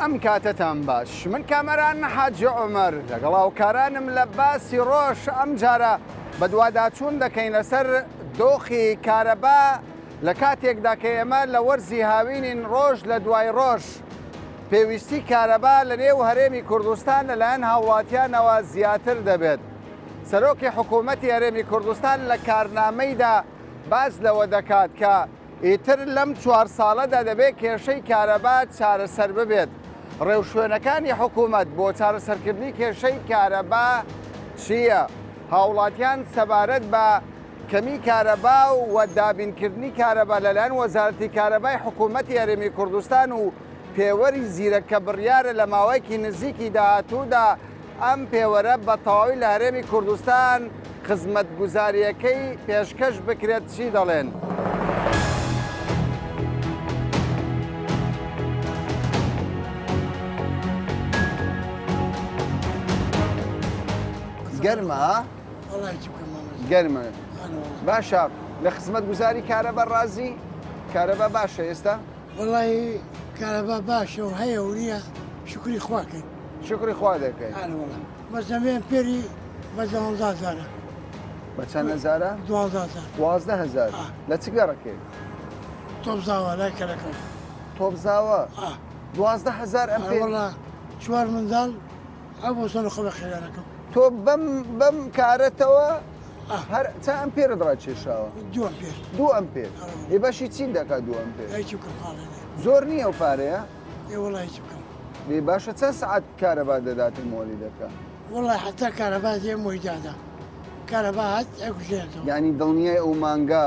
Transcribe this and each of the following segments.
بەڵام کاتتان باش من کامەران حاجی عومەر لەگەڵ هاوکارانم لە باسی ڕۆژ ئەم جارە بە دوواداچوون دەکەین لەسەر دۆخی کارەبا لە کاتێکدا کە ئێمە لە وەرزی هاوینین ڕۆژ لە دوای ڕۆژ پێویستی کارەبا لە نێو هەرێمی کوردستان لەلایەن هاوڵاتیانەوە زیاتر دەبێت. سەرۆکی حکوومەتی هەرێمی کوردستان لە کارنامەیدا باز لەوە دەکات کە ئیتر لەم 4 ساڵەدا دەبێت کێشەی کارەبا چارەسەر ببێت. ڕێوشوێنەکانی حکوومەت بۆ چارەسەرکردنی کێشەی کارەبا چییە؟ هاوڵاتیان سەبارەت بە کەمی کارەبا و دابینکردنی کارەبا لەلایەن وەزارەتی کارەبای حکوومەتی هەرێمی کوردستان و پێوەری زیرەکە بڕیارە لە ماوەیەکی نزیکی داهاتوودا ئەم پێوەرە بە تەواوی لە هەرێمی کوردستان خزمەتگوزاریەکەی پێشکەش بکرێت چی دەڵێن؟ گەرمە؟ گەرمە. باشە لە خزمەتگوزاری کارەبا ڕازی؟ کارەبا باشە ئێستا؟ وەڵی کارەبا باشە و هەیە و نییە شکری خواکەین. شکری خوا دەکەین. بەزەمێن پێری بە 12,000 بە چەند هەزارە؟ 12,000 لە چ گەڕەکەی؟ تۆبزاوە لای کەرەکەم. تۆبزاوە؟ 12,000 ئەم پێ؟ وەڵا 4 منداڵ ئەو بۆ سەر خۆ بە خێرانەکەم. تۆ بەم کارەتەوە هەر چە ئەمپێرە دڕا کێشاوە؟ 2 ئەمپێر. 2 ئەمپێر. ێ بەشی چی دەکات 2 ئەمپێر؟ هیچی بکەم خاڵێنێ. زۆر نییە ئەو پارەیە؟ ئێ وەڵا هیچی بکەم. بێ باشە چەند سەعات کارەبا دەداتن مۆلی دەکات؟ وەڵی حتا کارەبا دێ مۆیدادا. کارەبا هات ئەکوژێتەوە. یعنی دڵنیای ئەو مانگا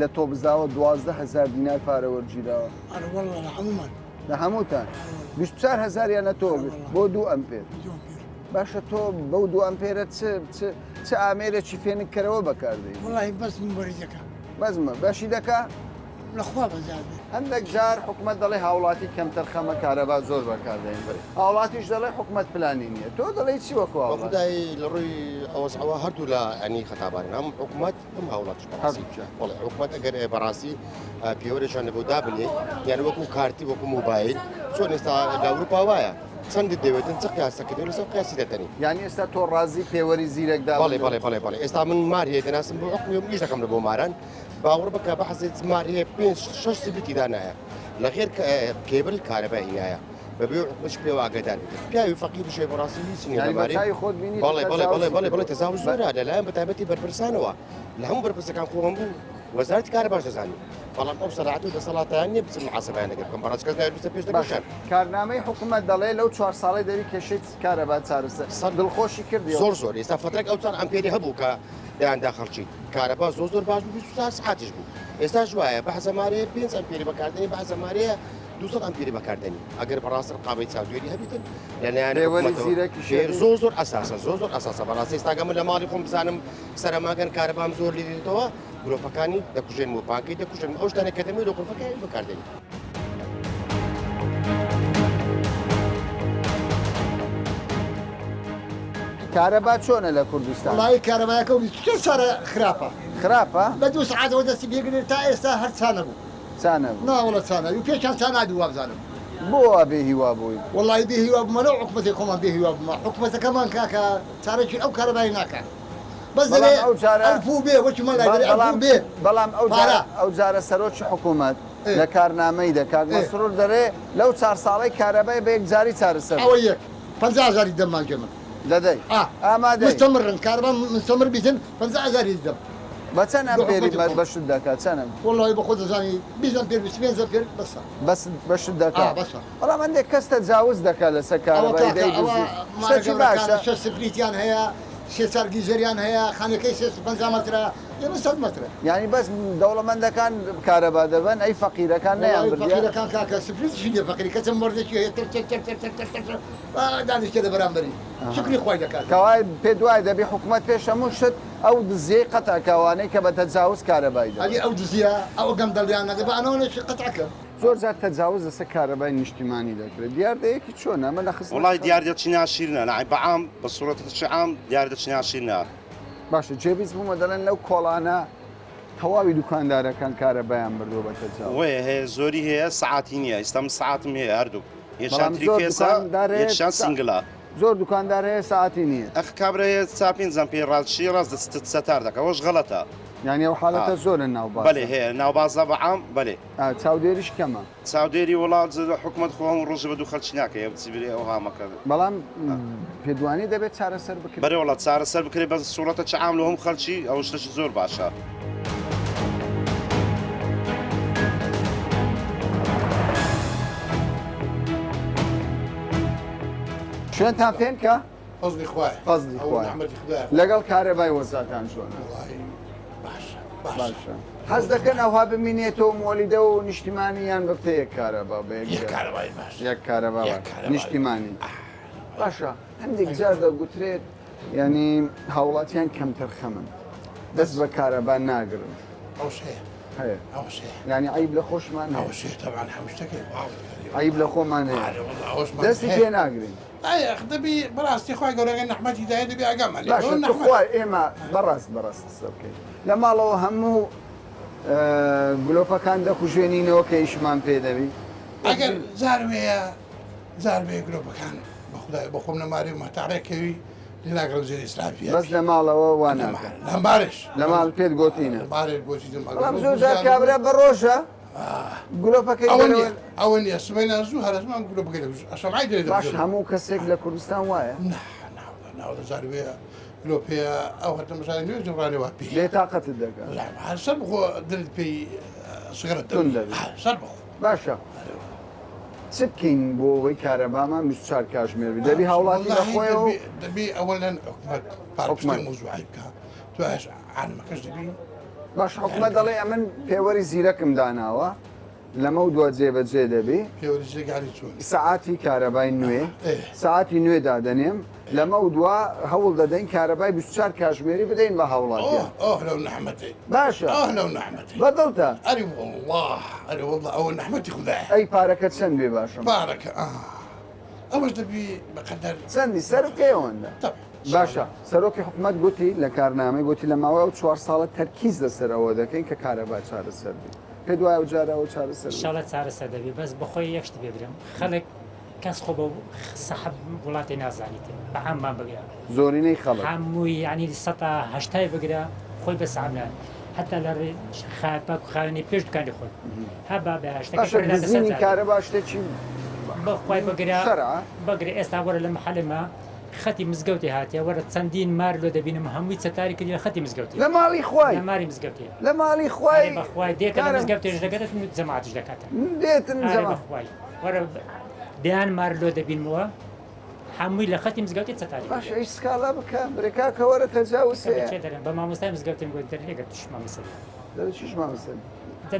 لە تۆبزاوە 12,000 دینار پارە وەرگیراوە؟ ئەرە وەڵا لە هەمومان. لە هەمووتان 24,000 یانە تۆ بۆ 2 ئەمپێر. باشە تۆ بەو 2 ئەمپێرە چ ئامێرێکی فێنکەرەوە بەکاردەین؟ وڵی بەس منبەری دەکە. بەزمە باشی دەکا؟ لەخوا بەزار بێ. هەندێک جار حکومەت دەڵێ هاوڵاتی کەمتەرخەمە کارەبا زۆر بەکاردەین بێت. هاوڵاتیش دەڵێ حکومەت پلانی نییە. تۆ دەڵێ چی وەکو هاوڵات؟ خدای لە ڕووی ئەوەسەوە هەردوو لە ئەنی خەتابانن هەم حکومەت هەم هاوڵاتیش بەڕاستی. وەڵی حکومەت ئەگەر بەڕاستی پێوەرێکیان لەبۆ دابنێ یان وەکو کارتی وەکو موبایل چۆن ئێستا لە ئەوروپا وایە چەند دەوێتن چ قیاسەکردن لەسەر قیاسی دەتەنی. یعنی ئێستا تۆ ڕازی پێوەری زیرەکدا؟ بەڵێ ئێستا من مار هەیە دەناسم بۆ حکمی و میش دەکەم لە بۆ ماران باوەڕ بکە بە حەزێت مار هەیە 5-6 سبیتی دانایە لە غێر کێبل کارەبای هینایە بەبێ حکومەتش پێوە ئاگادار بکرێت. پیاوی فەقیری شێ بەڕاستی هیچ نییە لەمارێ. بەڵێ تەزاوز زۆرە لەلایەن بەتایبەتی بەرپرسانەوە لە هەموو بەرپرسەکان خۆم بوو وەزارەتی کارە باش دەزانی. بەڵام ئەو سەراحەت و دەسەڵاتیان نییە بچن محاسبەیان دەکەن بکەم بەڕاستی کەس نایە پێش دەباشن. کارنامەی حکومەت دەڵێ لەو 4 ساڵی دەوی کێشەی کارەبا چارەسەر دڵخۆشی کردی؟ زۆر ئێستا فترێک ئەو چەند ئەمپێری هەبوو کە دایاندا خەڵکی کارەبا زۆر باش بوو 24 ساعتیش بوو. ئێستاش وایە بە حەزەمارەیە 5 ئەمپێری بەکاردێنی بە حەزەمارەیە 200 ئەمپێری بەکاردێنی ئەگەر بەڕاستی ڕقابەی چاودێری هەبیتن لەلایەن زۆر ئەساسە زۆر ئەساسە بەڕاستی ئێستاگەمە لە ماڵی خۆم بزانم سەرماگەن کارەبام زۆر لیدێتەوە گرۆپەکانی دەکوژێن و پانکەی دەکوژن ئەو شتانە کە دەمێت لە قورفەکەی بەکاردێنی. کارەبا چۆنە لە کوردستان؟ وڵی کارەبایەکە چ سارە خراپە. خراپە؟ لە 2 سعاتەوە دەستی بێگرێت تا ئێستا هەر چانە بوو. چانە بوو؟ ناوەڵە چانە و پێشان چان نادوو وابزانم. بۆ بێ هیوا بووی؟ وڵی بێ هیوا بمەەوە حکومەتی خۆمان بێ هیوا بمە حکومەتەکەمان کاکە چارەکی ئەو کارەبای ناکات. بەس دەڵێ ئەو بێ وەکی مەلای بێ. بەڵام ئەو جارە سەرۆکی حکوومەت لە کارنامەی دەکات مەسرور دەرێ لەو 4 ساڵەی کارەبای بە یەکجاری چارەسەر. ئەوە یەک 50,000 دەمانگە من. دەدەی؟ ئامادەی؟ مستەمرن کارەبا مستەمر بیتن 50,000 دەم. بە چەند ئەمپێری بەشت دەکات چەندم؟ وڵی بە خۆ دەزانی 20 ئەمپێر 25 ئەمپێر بەسە. بەس بەشت دەکات؟ بەڵام هەندێک کەس تەجاوز دەکات لەسەر کارەبای دەیدوزی. شتێکی باشە. 6 سپریتیان هەیە 3 سەرگیزەریان هەیە خانەکەی 350 مەترە ئێمە 100 مەترە. یعنی بەس دەوڵەمەندەکان کارەبا دەبن ئەی فەقیرەکان نەیان بردیان؟ فەقیرەکان کاکە سپریتیشی لێ فەقیری کەچە مردێکی هەیە دانیشتە لە بەرامبەری شکری خۆی دەکات. کەوای پێ دوای دەبێ حکومەت پێش هەموو شت ئەو دزیەی قەتعکەوانەی کە بە تەجاوز کارەبای دەبێت. ئەو دزیە ئەو گەم دەڵیان نەدەبە ئەنەوەی قەتعکە. زۆر جار تەجاوز لەسەر کارەبای نیشتیمانی دەکرێت. دیاردەیەکی چۆن ئەمە لە خزمەت؟ وڵای دیاردەچینیا شیرنە لە بەعام بە سوورەتەی عام دیاردەچینیا شیرنە. باشە جێبیز بوومە دەڵێن لەو کۆڵانە تەواوی دوکاندارەکان کارەبایان بردووە بە تەجاوز. وێ هەیە زۆری هەیە سعاتی نییە ئێستا من سعاتم هەیە هەردوو. یەکشان بەڵام زۆر تریفێسا دوکاندار هەیە یەکشان سینگڵە زۆر دوکاندار هەیە ساعتی نییە ئەخ کابرەیە چاپینزان پێی ڕاستشی ڕاست دەست سەتار دەکە ئەوەش غەڵەتە یعنی ئەو حاڵەتە زۆرە ناو بەێ هەیە ناوبازە بەعام بەێ چاودێریش کەمە چاودێری وڵات حکوومەت خۆم ڕۆژ بە دوو خەلکی ناکە چبیێ ئەو هامەکە بەڵام پێدوانی دەبێت چارەسەر بکرێت بەێ وڵات چارەسەر بکرێت بە سوورەتە چعام لە هەم خەلکی ئەو شتەی زۆر باشە. شوێنتان پێن کە فەزلی خوای فەزلی خوای ئەحمەدی خودای لەگەڵ کارەبای وەزاتان چۆنە باشە حەز دەکەن ئەوها بمینێتەوە مۆلیدە و نیشتیمانیان بکتە یەک کارەبا بە کارەبای باش یەک کارەبا نیشتیمانی باشە هەندێک جار دەگوترێت ینی هاوڵاتیان کەمتر خەمن دەست بە کارەبا ناگرن ئەو شەیە هەیە ئەو شەیە ینی عیب لە خۆشمان ئەو شەیە تەبان هەمشتەکەی عیب لە خۆمان هەیە دەستی پێ ناگرین دەبی بەڕاستی خخوای گەورەگە نەحمەتی دای دەبی ئاگامان خوای ئێمە بەڕاست قسە بکەین لە ماڵەوە هەموو گلۆپەکان دەخوژێنینەوە کە ئیشمان پێ دەبی ئەگەر زاروەیە زاربەیە گلۆپەکان بەخدای بە خۆم نەماری مەتاڕێکەوی لێناگەڵ زێر ئیسرافیە بەس لە ماڵەوە واناکە لەمبارش لە ماڵ پێت گوتینە بارێک گۆچی بەڵام زۆر کابرا بە ڕۆژە گلۆپەکەی ئەوە نیە سمەی زوو هەرزمان گلۆپەکەی ئەشەمای دێت باش هەموو کەسێک لە کوردستان وایە ناوە زاروەیە گلۆپەیە ئەو هەتە مەسای نوێ جڕانەوە پێ لێ تااقەتت دەکەن سەر بخۆ دلت پێی سگرەت سەر بخۆ باشە چ بکەین بۆ ئەوەی کارەبامان 24 کاتژمێر دەبی هاوڵاتی بەخۆیەوە دەبی ئەوەلەن حکومەت موضوعی بکە توش عالمەکەش دەبی باش حکومەت دەڵێ ئەمن پێوەری زیرەکم داناوە لەمە و دووە جێبەجێ دەبی پێوەریگاری چۆن سعاتی کارەبای نوێ سعاتی نوێ دادەنێم لەمە و دووە هەوڵ دەدەین کارەبای 24 کاتژمێری بدەین بە هاوڵاتی لەو نەحمەتی باشە لەو نەحمەتی بەدڵتە ئەری والله ئەری والله ئەوە نەحمەتی خودای ئەی پارەکە چەند بێ باشم بارەکە ئەوەش دەبی بەقەدەر چەندی سەرکەوەندە باشە سەرۆکی حکومەت گوتی لە کارنامەی گوتی لە ماوەی ئەو 4 ساڵە تەرکیز لەسەرەوە دەکەین کە کارەبا چارەسەر بێت پێ دوایە جارەوە چارەسەر شڵە چارەسەر دەبێت بەس بەخۆی یەکشتی بێبرم خەڵک کەس خۆ بە سەحب وڵاتی نازانیت بە عاممان بگرە زۆرینەی خەڵک هەمووی ینی 180 بگرە خۆی بە سامنان حتا لە خاپاک و خاوێنی پێش دوکانی خۆی هەبا بەشتەکەی کارەبا شتێکی بەخوای بگرە بگرێ ئێستا وەرە لە محلمە خەتی مزگەوتی هاتیە وەرە چەندین مار لۆ دەبینم هەمووی چەتاری کردی لە خەتی مزگەوتی لە ماڵی خۆی لە ماری مزگەوتی لە ماڵی خۆی بەخوای دێتە لە مزگەوتێش دەگەێت جەماعتش دەکاتە دێتن بەخوای وەرە دیان مار لۆ دەبینمەوە هەمووی لە خەتی مزگەوتی چەتاری باش ئەیش سکاڵا بکە برێکا کە وەرە تەجاوز دەرێن بە مامۆستای مزگەوتیم گوت دەرێگە توشمان مەسەر دەبێت چیشمان مەسەر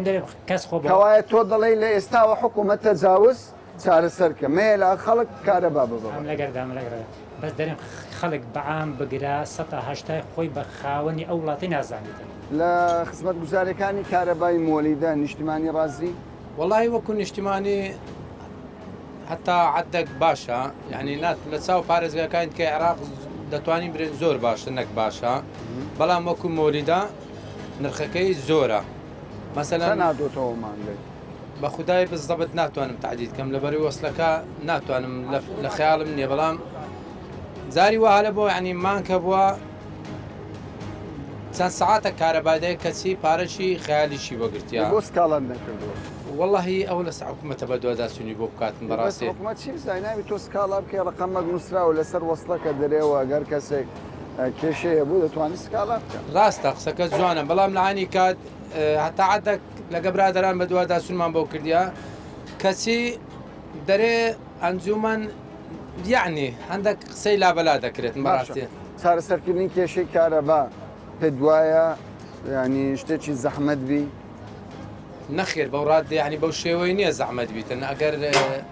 دەرێ کەس خۆ کەوایە تۆ دەڵێ لە ئێستاوە حکوومەت تەجاوز چارەسەرکە مێلا خەڵک کارەبا ببە لەگەردام لەگەڕێ بەس دەرێن خەڵک بەعام بگرە 180 خۆی بە خاوەنی ئەو وڵاتی نازانیتن لە خزمەت گوزارەکانی کارەبای مۆلیدا نیشتیمانی ڕازی وڵی وەکو نیشتیمانی حتا عدەك باشە یعنی نات لە چاو پارێزگاکانی کە عێراق دەتوانین برێن زۆر باشە نەک باشە بەڵام وەکو مۆلیدا نرخەکەی زۆرە مەسەلەن نادۆتەوەمان لێت بە خودای بزدەبت ناتوانم تعدید کەم لەبەری وەسلەکە ناتوانم لە خەیاڵم نییە بەڵام زاری وهالە بۆ ینی مانکە بووە چەند سعاتە کارەبادەیە کەچی پارەشی خەیالیشی وەگرتیا بۆ سکاڵان نەکردووە واللهی ئەو لە حکوومەتە بە دوواداسوونی بۆ بکاتن بەڕاستی حکوومەت چی زاناوی تۆ سکاڵا بکە ڕقەمەک نووسراوە لەسەر وەسڵەکە دەرێەوە گەر کەسێک کێشەیە بوو دەتوانانی سکاڵا بکە ڕاستە قسەکە جوانە بەڵام لەعانی کات هەتا عادەك لەگە برادران بە دوواداسوونمان بۆ کردیا کەچی دەرێ ئەنجومەن یعنی هەندێک قسەی لابەلا دەکرێتن بەڕاستی چارەسەرکردنی کێشەی کارەبا پێ دوایە ینی شتێکی زەحمەت بی نەخێر بەو ڕاد یعنی بەو شێوەی نییە زەحمەت بیتن ئەگەر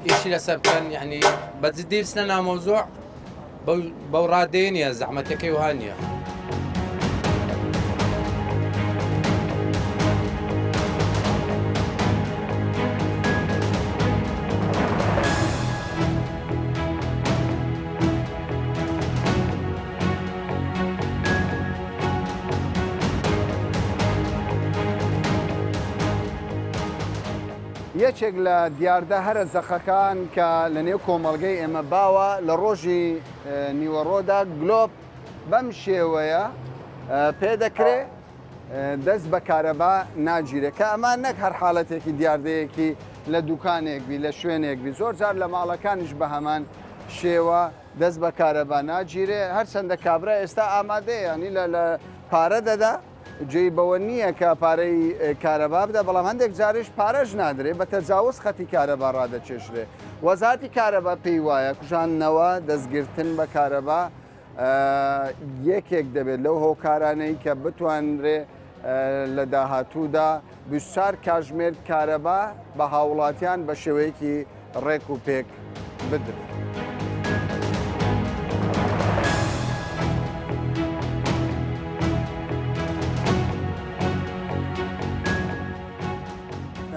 ئیشی لەسەر بکەن یعنی بەجددی بچنە نامۆزوع بەو ڕادەیە نییە زەحمەتەکەی وها نییە. یەکێک لە دیاردە هەرە زەخەکان کە لە نێو کۆمەڵگەی ئێمە باوە لە ڕۆژی نیوەڕۆدا گلۆب بەم شێوەیە پێدەکرێت دەست بە کارەبا ناگیرێت کە ئەمان نەک هەر حاڵەتێکی دیاردەیەکی لە دوکانێکبی لە شوێنێکبی زۆر جار لە ماڵەکانیش بە هەمان شێوە دەست بە کارەبا ناگیرێ هەرچەندە کابرا ئێستا ئامادەیە ینی لە پارە دەدا جێی بەوە نییە کە پارەی کارەبا بدە بەڵام هەندێک جارش پارەش نادرێ بە تەجاوز خەتی کارەبا ڕادەچێشرێ وەزارەتی کارەبا پێی وایە کوژاننەوە دەستگرتن بە کارەبا یەکێک دەبێت لەو هۆکارانەی کە بتوانرێ لە داهاتوودا 24 کاتژمێر کارەبا بە هاوڵاتیان بە شێوەیەکی ڕێک و پێک بدرێت.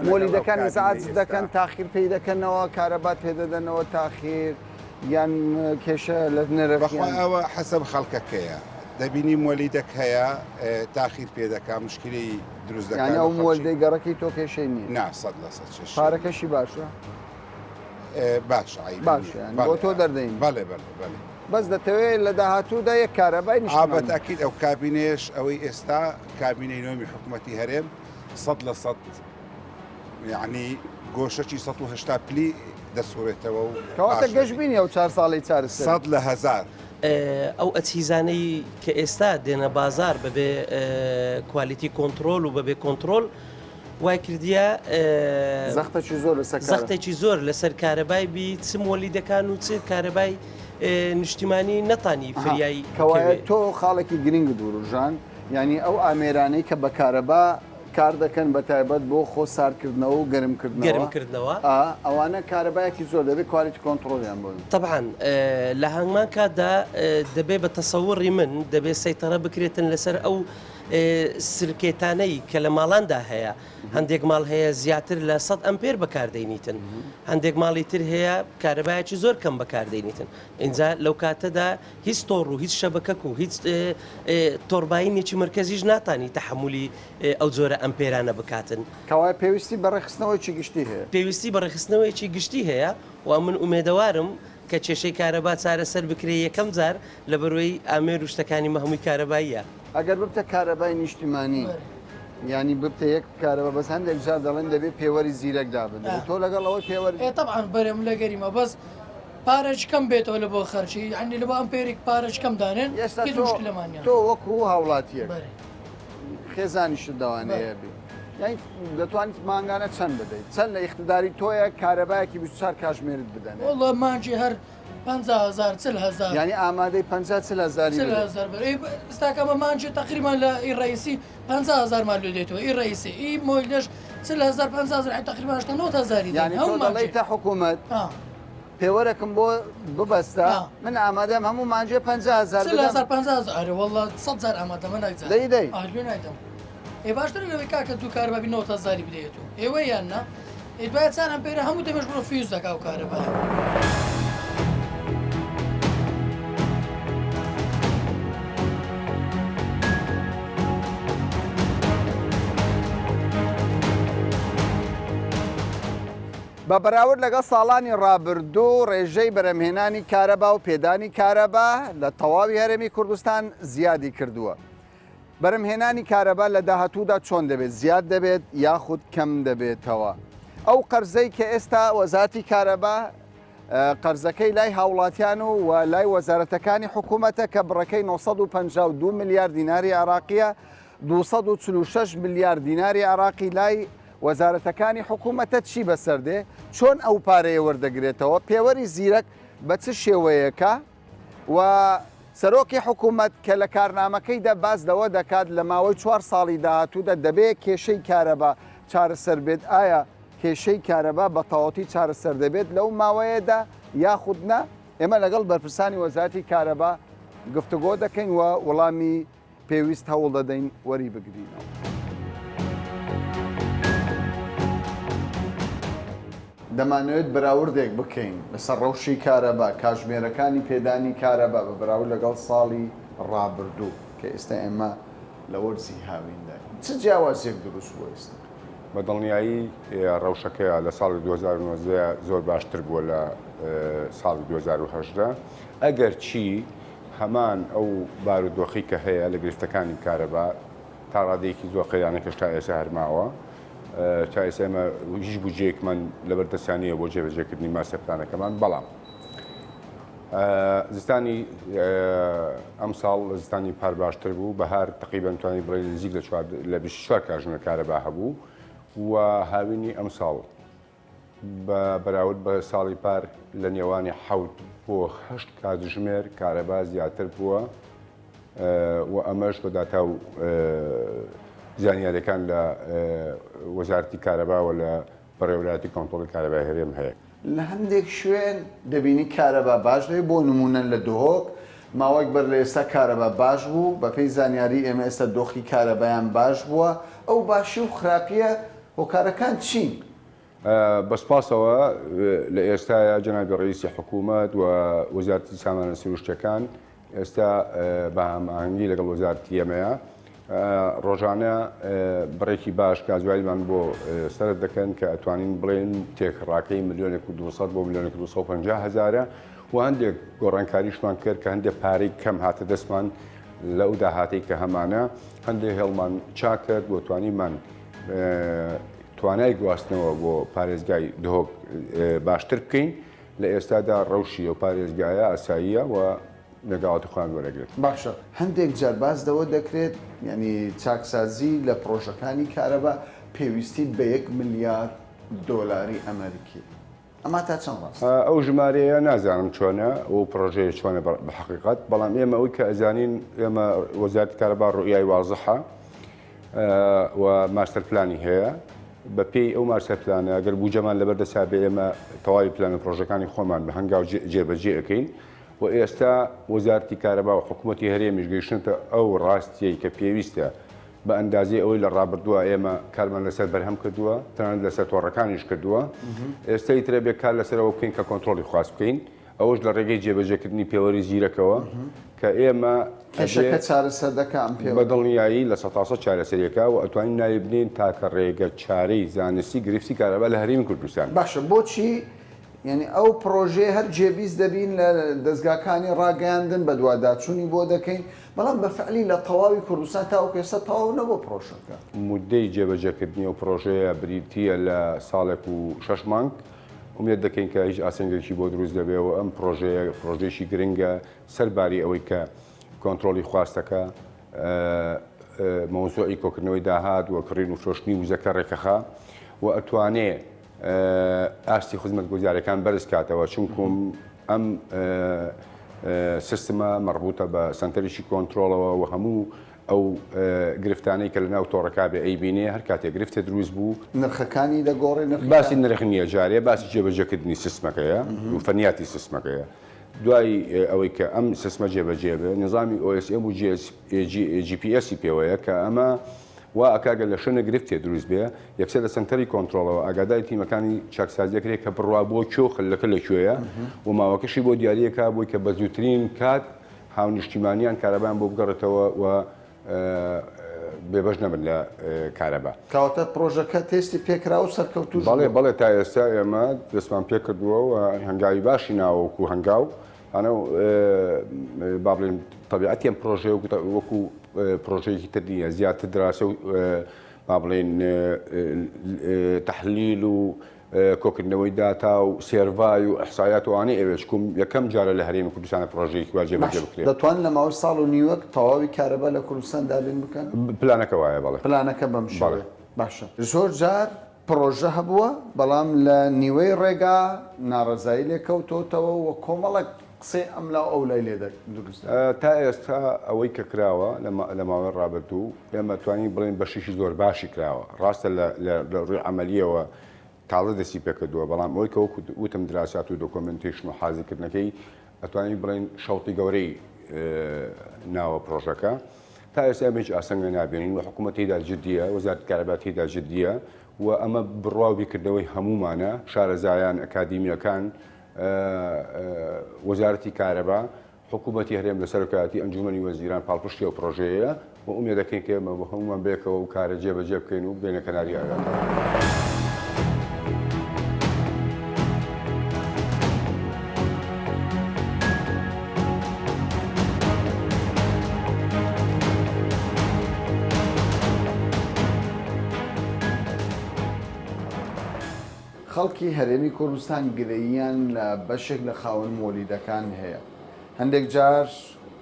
مۆلیدەکان نزاعات دەکەن تاخیر پێی دەکەنەوە کارەبات پێدەدەنەوە تاخیر یان کێشە لە نرخیان ئەوە حەسەب خەڵکەکەیە دەبینی مۆلیدەک هەیە تاخیر پێ دەکا مشکلی دروست دەکات ئەو مۆلدەی گەڕەکەی تۆ کێشەی نییە نا 100% پارەکەشی باشە باش بۆ تۆ دەردەین بەڵێ بەس دەتەوێت لە داهاتوودا یەک کارەبای نیشابەت ئەکید ئەو کابینێش ئەوەی ئێستا کابینەی نۆمی حکوومەتی هەرێم 100% یعنی گۆشەی 180 پلی دەسوورێتەوە و کەواتە گەشتبینی ئەو 4 ساڵی چار 100 لە 1000 ئەو ئەچیزانەی کە ئێستا دێنە بازار بەبێ کوالیتی کۆنتترۆل و بەبێ کۆنتترۆل وای کردیە زەختێکی زۆر لەسەر کارەبای بی چ مۆلیدەکان و چ کارەبای نیشتیمانی نەتانی فریایی کەوایە تۆ خاڵێکی گرنگ دوورژان ینی ئەو ئامێرانەی کە بە کارەبا کار دەکەن بە تایبەت بۆ خۆ ساردکردنەوە و گەرمکردنەوە ئەوانە کارەبایەکی زۆر دەبێت کوالیتی کۆنتترۆلیان بۆن طبعاً لە هەنگمان کاتدا دەبێت بە تەسەوڕی من دەبێت سەیتەڕە بکرێتن لەسەر ئەو سرکێتانەی کە لە ماڵاندا هەیە هەندێک ماڵ هەیە زیاتر لە 100 ئەمپێر بەکاردەینیتن هەندێک ماڵی تر هەیە کارەبایەکی زۆر کەم بەکاردەینیتن اینجا لەو کاتەدا هیچ تۆڕ و هیچ شەبکەک و هیچ تۆڕباینێکی مرکزیش ناتانی تەحملی ئەو جۆرە ئەمپێرانە بکاتن کەوای پێویستی بەڕێخستنەوەیکی گشتی هەیە پێویستی بەڕێخستنەوەیکی گشتی هەیە و من ئومێدەوارم کە کێشەی کارەبا چارەسەر بکرێ یەکەم جار لە بەرۆی ئامێر و شتەکانی مەهمووی کارەباییە ئەگەر ببتە کارەبای نیشتیمانی ینی ببتە یەک کارەبا بەس هەندێک جار دەڵێن دەبێت پێوەری زیرەکدا بدەێت تۆ لەگەڵەوەی پێوەری طبعاً بەرێم لەگەریمە بەس پارەش کەم بێتەوە لە بۆ خەرچی ئەنی لە بۆ ئەمپێرێک پارەش کەم دانێن لەمانە تۆ وەکو هاوڵاتیە خێزانیشت داوانەیە بێ یعنی دەتوانیت مانگانە چەند بدەیت چەند لە ئیختیداری تۆیە کارەبایەکی 24 کاتژمێرت بدەنێت وڵڵە مانجی هەر 50,000 40,000 ینی ئامادەی 50,000 ئێستاکەمە مانجی تقریبان لە ئیڕئیسی 50,000 مال دێتەوە ئیڕئیسی ئی مۆیلش 40,000 تقریبان 90,000 ینی تۆ دەڵێیتە حکوومەت پێوەرەکەم بۆ ببەستە من ئامادەم هەموو مانجێ 50,000 وڵڵە 100,000 ئامادەمە نایدەی نایدەم ئێ باشتر لەوەی کاکە دوو کارەبا 90,000 بدەیەوە ئێوە یاننا دوای چند ئەمپێرە هەموو دەمەش بۆ فیوز دەکا و کارەبا بە بەراورد لەگەڵ ساڵانی ڕابردوو ڕێژەی بەرەمهێنانی کارەبا و پێدانی کارەبا لە تەواوی هەرێمی کوردستان زیادی کردووە. بەرەمهێنانی کارەبا لە داهاتوودا چۆن دەبێت زیاد دەبێت یاخود کەم دەبێتەوە. ئەو قەرزەی کە ئێستا وەزارەتی کارەبا قەرزەکەی لای هاوڵاتیان و لای وەزارەتەکانی حکوومەتە کە بڕەکەی 952 میلیارد دیناری عراقیە 246 میلیارد دیناری عراقی لای وەزارەتەکانی حکوومەتە چی بەسەردێ چۆن ئەو پارەیە وەردەگرێتەوە پێوەری زیرەک بە چ شێوەیەکە و سەرۆکی حکوومەت کە لە کارنامەکەیدا باز دەوە دەکات لە ماوەی 4 ساڵی داهاتوودا دەبێت کێشەی کارەبا چارەسەر بێت ئایا کێشەی کارەبا بە تەواوەتی چارەسەر دەبێت لەو ماوەیەدا یاخودنا ئێمە لەگەڵ بەرپرسانی وەزارەتی کارەبا گفتوگۆ دەکەین و وەڵامی پێویست هەوڵ دەدەین وەری بگرینەوە. دەمانوێت بەراوردێک بکەین لەسەر ڕەوشی کارەبا کاتژمێرەکانی پێدانی کارەبا بە بەراورد لەگەڵ ساڵی ڕابردوو کە ئێستا ئێمە لە وەرزی هاویندا چ جیاوازێک دروست بووە ئێستا بە دڵنیایی ڕەوشەکە لە ساڵی 2009 زۆر باشتر بووە لە ساڵی 2010 ئەگەر چی هەمان ئەو بارودۆخی کە هەیە لە گرفتەکانی کارەبا تا ڕادەیەکی زۆر قەیانەکەش تا ئێستا هەرماوە تا ئێستا ئێمە هیچ بودجەیەکمان لەبەردەستانیە بۆ جێبەجێکردنی ماسە پلانەکەمان بەڵام زستانی ئەم ساڵ زستانی پار باشتر بوو بەهار تقریبان توانی بڵێ نزیک لە 24 کاژنە کارەبا هەبوو و هاوینی ئەم ساڵ بە بەراورد بە ساڵی پار لە نێوانی 7 بۆ 8 کاتژمێر کارەبا زیاتر بووە و ئەمەش بە داتا و زانیاریەکان لە وەزارەتی کارەباوە لە بەڕێوەلاتی کۆنتڕۆڵی کارەبای هەرێم هەیە. لە هەندێک شوێن دەبینی کارەبا باش دەوێت بۆ نمونە لە دۆهۆک ماوەک بەر لە ئێستا کارەبا باش بوو بەپێی زانیاری ئێمە ئێستا دۆخی کارەبایان باش بووە ئەو باشی و خراپیە هۆکارەکان چین؟ بەسپاسەوە لە ئێستاە جەنابی ڕئیسی حکوومەت و وەزارەتی سامانە سروشتەکان ئێستا بە هەماهەنگی لەگەڵ وەزارەتی ئێمەیە ڕۆژانە بڕێکی باش کازواییمان بۆ سەرت دەکەن کە ئەتوانین بڵێن تێکڕاکەی 1,200,000 بۆ 1,250,000 و هەندێک گۆڕانکاریشمان کرد کە هەندێک پارەی کەم هاتە دەستمان لەو داهاتی کە هەمانە هەندێک هێڵمان چاک کرد بۆ توانیمان توانای گواستنەوە بۆ پارێزگای دهۆک باشتر بکەین لە ئێستادا ڕەوشی ئەو پارێزگایە ئاساییە و لەگاڵاتی خۆیان وەرەگرێت. باشە هەندێک جارباز دەوە دەکرێت ینی چاکسازی لە پرۆژەکانی کارەبا پێویستی بە 1 ملیار دۆلاری ئەمریکی. ئەمە تا چەند ڕاست؟ ئەو ژمارەیە نازانم چۆنە ئەو پرۆژەیە چۆنە بە حقیقەت بەڵام ئێمە ئەوی کە ئەزانین ئێمە وەزارەتی کارەبا ڕوئیای وازەحە و ماستەر پلانی هەیە بە پێی ئەو ماستەر پلانە ئەگەر بوجەمان لەبەردەسا بێ ئێمە تەواوی پلانە پرۆژەکانی خۆمان بە هەنگاو جێبەجێ ئەەکەین و ئێستا وەزارەتی کارەبا و حکوومەتی هەرێمیش گەیشتنتە ئەو ڕاستیەی کە پێویستە بە ئەندازی ئەوەی لە ڕابردووە ئێمە کارمان لەسەر بەرهەم کردووە تەنانەت لەسەر تۆڕەکانیش کردووە ئێستای ترە بێ کار لەسەرەوە بکەین کە کۆنتڕۆلی خواست بکەین ئەوەش لە ڕێگەی جێبەجێکردنی پێوەری زیرەکەوە کە ئێمە کێشەکە چارەسەر دەکەم پێ بە دڵنیایی لە 100 چارەسەریەکە و ئەتوانین ناوی بنین تاکە ڕێگە چارەی زانستی گرفتی کارەبا لە هەرێمی کوردستان. باشە بۆچی یعنی ئەو پرۆژێ هەر جێبیست دەبین لە دەستگاکانی ڕاگەاندن بە دوواداچوونی بۆ دەکەین بەڵام بە فعلی لە تەواوی کوردستان تاوەکو ئێستا تەواو نەبوو پرۆژەکە. مودەی جێبەجێکردنی و پرۆژەیە بریتیە لە ساڵێک و 6 مانگ ومێت دەکەین کە هیچ ئاسنگێکی بۆ دروست دەبێەوە ئەم پرۆژێکی گرنگە سەرباری ئەوەی کە کۆنتڕۆلی خواستەکە مۆزوعی کۆکردنەوەی داهات و کڕین و فرۆشتنی وزەکە ڕێکەخا و ئەتوانێ ئاستی خزمەت گوزارەکان بەرز کاتەوە چونکم ئەم سیستمە مربوطە بە سنتەریشی کۆنتڕۆڵەوە و هەموو ئەو گرفتانەی کە لە ناو تۆڕەکا بێ ئەیبینێ هەر کاتێک گرفتە دروست بوو نرخەکانی دەگۆڕی باسی نرخ نییە جارێ باسی جێبەجێکردنی سیستمەکەیە و فەنیاتی سیستمەکەیە دوای ئەوەی کە ئەم سیستمە جێبەجێ بێ نظامی OSM و GPS پێوەیە کە ئەمە وا ئەکاگە لە شوێنە گرفتێ دروست بێ یەکسەر لە سنتەری کۆنتڕۆڵەوە ئاگاداری تیمەکانی چاکسازیەکرێت کە بڕوا بۆ کێو خەلەکە لەکوێیە و ماوەکەشی بۆ دیارریەکە بۆی کە بە زووترین کات هاونیشتیمانیان کارەبان بۆ بگەڕێتەوە و بێبەش نەبن لە کارەبا. کاواتە پرۆژەکە تێستی پێکرا و سەرکەوتوش بەڵێ تا ئێستا ئێمە دەستمان پێ کردووە و هەنگاوی باشی ناوەکو هەنگاو ئەنە با بڵێن تەبیعەتی ئەم پرۆژێ وەکو پرۆژەیەکی تر نیە زیاتر دراسە و با بڵێن تەحلیل و کۆکردنەوەی داتا و سێڤای و ئەحسایاتوانەی ئێوێچکوم یەکەم جارە لە هەرێمی کوردستانە پرۆژەیەکی واجێ بەجێ بکرێت. دەتوان لە ماوەی ساڵ و نیوەک تەواوی کارەبا لە کوردستان دابین بکەن؟ پلانەکە وایە بەڵێ. پلانەکە بەم شێوەیە. باشە. زۆر جار پرۆژە هەبووە بەڵام لە نیوەی ڕێگا ناڕەزایی لێکەوتۆتەوە و کۆمەڵک قسەی ئەملا ئەو لای لێ دروست. تا ئێستا ئەوەی کە کراوە لە ماوەی ڕابردوو ئێمە توانین بڵێن بەشیشی زۆر باشی کراوە. ڕاستە لە ڕووی عەمەلیەوە تاڵە دەستی پێکردووە بەڵام ئەوەی کە وتم دراسات و دۆکۆمنتیشن و حازیکردنەکەی ئەتوانین بڵێن شەوتی گەورەی ناوە پرۆژەکە تا ئێستا هیچ ئاسەنگە نابێنین و حکوومەتیدا جددیە وەزارەتی کارەباتیدا جددیە و ئەمە بڕاوبیکردنەوەی هەمومانە شارەزایان ئەکادیمیەکان وەزارەتی کارەبا حکوومەتی هەرێم لە سەرۆکایەتی ئەنجومەنی وەزیران پاڵپشتی ئەو پرۆژەیە و و ئومێ دەکەین کە ئێمە بە هەمومان بێکەوە و کارە جێبەجێ بکەین و بێنە کەناری ئاگادار. خەڵکی هەرێمی کوردستان گرەییان لە بەشێک لە خاوەن مۆلیدەکان هەیە. هەندێک جار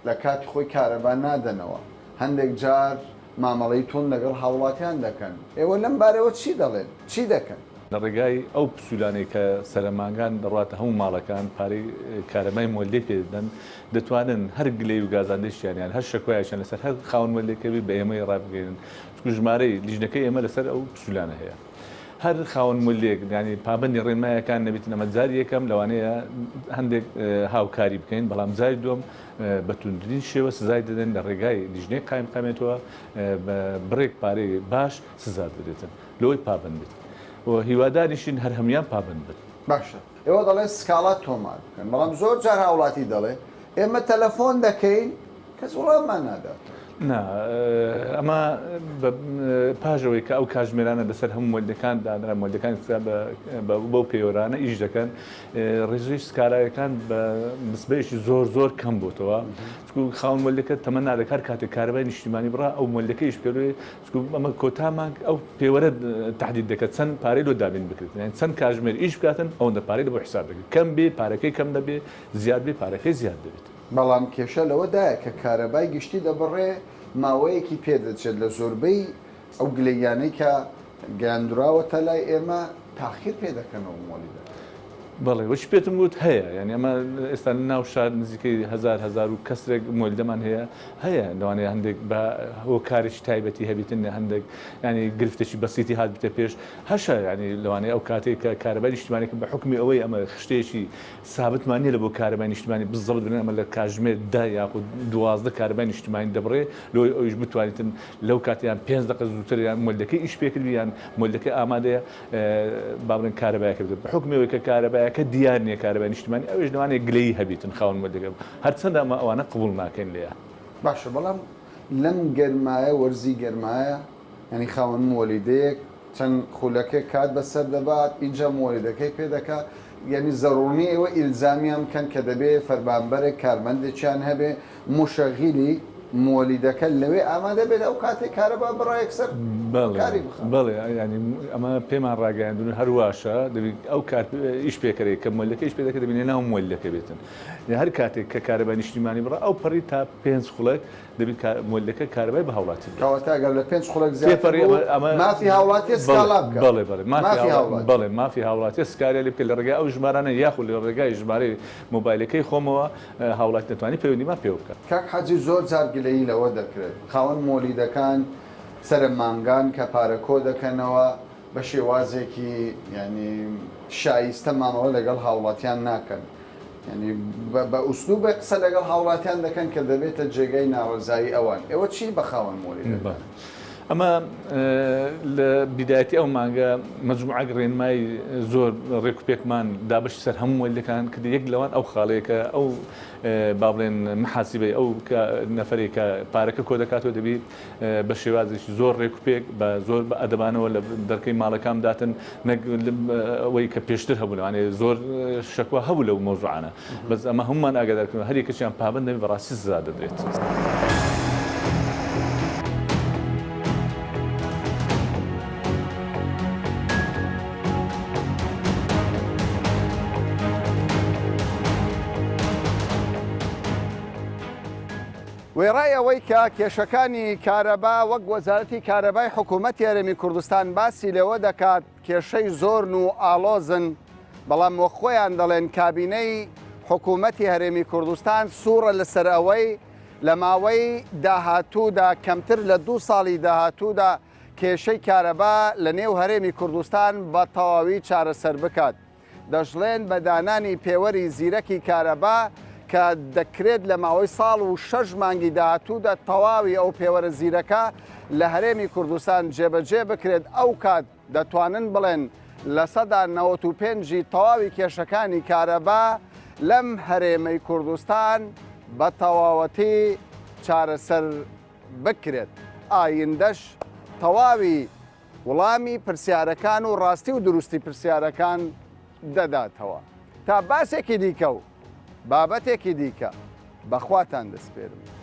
لە کاتی خۆی کارەبا نادەنەوە، هەندێک جار مامەڵەی تون لەگەڵ هاوڵاتیان دەکەن. ئێوە لەم بارەوە چی دەڵێن؟ چی دەکەن؟ لە ڕێگای ئەو پسوولانەی کە سەرماگان دەڕاتە هەموو ماڵەکان پارەی کارەبای مۆلدەی پێدەن دەتوانن هەر گلەی و گازاندەشتیانیان هەر شەکۆیان لەسەر هەر خاوەن مۆلدەکەوی بە ئێمەی ڕابگەێنن چکو ژمارەی لیژنەکەی ئێمە لەسەر ئەو پسوولانە هەیە. هەر خاوەن مولێک ینی پابندی ڕێنمایەکان نەبێتن ئەمە جاری یەکەم لەوانەیە هەندێک هاوکاری بکەین بەڵام جاری دوم بە توندترین شێوە سزای دەدەن لە ڕێگای لیژنەی قایم قامێتەوە بڕێک پارەی باش سزا بدێتن لەوەی پابند بێت و هیواداریشین هەر هەمیان پابند بێت. باشە ئێوە دەڵێ سکاڵات تۆمار بکەن بەڵام زۆر جار هاوڵاتی دەڵێ ئێمە تەلەفۆن دەکەین کەس وڵاممان نادات. نا ئەمە پاژەوەی کە ئەو کاژمێرانە لەسەر هەموو مۆلدەکان دادرا مۆلدەکان بەو پێوەرانە ئیش دەکەن ڕێژەی سکارایەکان بە نسبەیەکی زۆر کەم بووتەوە چکو خاوەن مۆلدەکە تەمە نادەک هەر کاتێک کارەبای نیشتیمانی بڕا ئەو مۆلدەکەیش پێوێ چکو ئەمە کۆتامان ئەو پێوەرە تهدید دەکات چەند پارەی لۆ دابین بکرێت یان چەند کاژمێر ئیش بکاتن ئەوەندە پارەی لە بۆ حساب دەکرێت کەم بێ پارەکەی کەم دەبێ زیاد بێ پارەکەی زیاد دەبێت. بەڵام کێشە لەوەدایە کە کارەبای گشتی دەبڕێ ماوەیەکی پێدەچێت لە زۆربەی ئەو گلەیانەی کە گەاندراوەتە لای ئێمە تاخیر پێ دەکەنەوە مۆلیدە. بەڵێ وەش پێتم گوت هەیە ینی ئەمە ئێستا ناو شار نزیکەی هزار و کەسێک مۆلدەمان هەیە لەوانەیە هەندێک بە هۆکارێکی تایبەتی هەبیتن هەندێک ینی گرفتێکی بەسیتی هات بتە پێش هەشە ینی لەوانەیە ئەو کاتێک کە کارەبای نیشتیمانی بە حکمی ئەوەی ئەمە خشتێکی سابتمانی لە بۆ کارەبای نیشتیمانی بزەڵ بن ئەمە لە کاژمێر دا یاخود 12 کارەبای نیشتیمانی دەبڕێ لۆی ئەویش بتوانیتن لەو کاتیان 5 دقیقە زووتر یان مۆلدەکەی ئیش پێکردی یان مۆلدەکەی ئامادەیە بابرن کارەبایەکە بدەن بە حکمەوەی کە کارەبای کە دیار نییە کارەبای نیشتیمانی ئەوش لەوانەیە گلەی هەبیتن خاوەن مۆلدەکە هەرچەندە ئەمە ئەوانە قبول ناکەین لێیە. باشە بەڵام لەم گەرمایە وەرزی گەرمایە ینی خاوەن مۆلیدەیەک چەند خولەکە کات بەسەر دەبات اینجا مۆلیدەکەی پێ دەکات یعنی زەڕوونی ئێوە ئیلزامیان بکەن کە دەبێ فەرمانبەرێک کارمەندێکیان هەبێ موشەغیلی مۆلیدەکە لەوێ ئامادە بێت ئەو کاتێک کارەبا بڕایەکسەر کاری بخات. بەڵێ ینی ئەمە پێمان ڕاگەیاندون هەرواشە دەبێت ئەو کات ئیش پێکەرێک کە مۆلدەکە ئیش پێ دەکە دەبینێ ناو مۆلدەکە بێتن هەر کاتێک کە کارەبای نیشتیمانی بڕا ئەو پەڕی تا 5 خوڵک دەبێت مۆلدەکە کارەبای بە هاوڵاتی کەواتە ئەگەر لە 5 خوڵک زیاتر مافی هاوڵاتی سکاڵا بکات. بەڵێ مافی هاوڵاتی سکاریا لێ بکە لە ڕێگای ئەو ژمارانە یاخود لە ڕێگای ژمارەی مۆبایلەکەی خۆمەوە هاوڵاتی دەتوانێت پەیوەندیمان پێ بکات. کاک حەجی زۆر جار گلەیی لەوە دەکرێت خاوەن مۆلیدەکان سەرمانگان کە پارەکۆ دەکەنەوە بە شێوازێکی ینی شایستە مامەوە لەگەڵ هاوڵاتیان ناکەن ینی بە ئوسلوبە قسە لەگەڵ هاوڵاتیان دەکەن کە دەبێتە جێگەی ناوەزایی ئەوان ئێوە چی بە خاوەن مۆلیدەکان؟ ئەمە لە بیدایەتی ئەو مانگە مەجموعەک ڕێنمای زۆر ڕێکوپێکمان دابش سەر هەموو مۆلدەکان کە یەک لەوان ئەو خاڵەیەکە ئەو با بڵێن محاسیبەی ئەو نەفرێک کە پارەکە کۆ دەکاتەوە دەبێت بە شێوازێکی زۆر ڕێکوپێک بە زۆر بە ئەدەبانەوە لە دەرکەی ماڵەکان داتن ئەوەی کە پێشتر هەبوو لەوانێ زۆر شەکوە هەبوو لەو مۆزوعانە بەس ئەمە هەمومان ئاگادارکردن هەر یەکەشیان پابند دەبێت بەڕاستی سزا دەدرێت. وێڕای ئەوەی کە کێشەکانی کارەبا وەک وەزارەتی کارەبای حکوومەتی هەرێمی کوردستان باسی لەوە دەکات کێشەی زۆرن و ئاڵۆزن بەڵام وە خۆیان دەڵێن کابینەی حکوومەتی هەرێمی کوردستان سوورە لەسەر ئەوەی لە ماوەی داهاتوودا کەمتر لە 2 ساڵی داهاتوودا کێشەی کارەبا لە نێو هەرێمی کوردستان بە تەواوی چارەسەر بکات. دەژڵێن بە دانانی پێوەری زیرەکی کارەبا کە دەکرێت لە ماوەی ساڵ و 6 مانگی داهاتوودا تەواوی ئەو پێوەرە زیرەکە لە هەرێمی کوردستان جێبەجێ بکرێت ئەو کات دەتوانن بڵێن لە سەدا 95 تەواوی کێشەکانی کارەبا لەم هەرێمەی کوردستان بە تەواوەتی چارەسەر بکرێت ئایندەش تەواوی وڵامی پرسیارەکان و ڕاستی و دروستی پرسیارەکان دەداتەوە تا باسێکی دیکە و بابەتێکی دیکە بەخواتان دەسپێرم.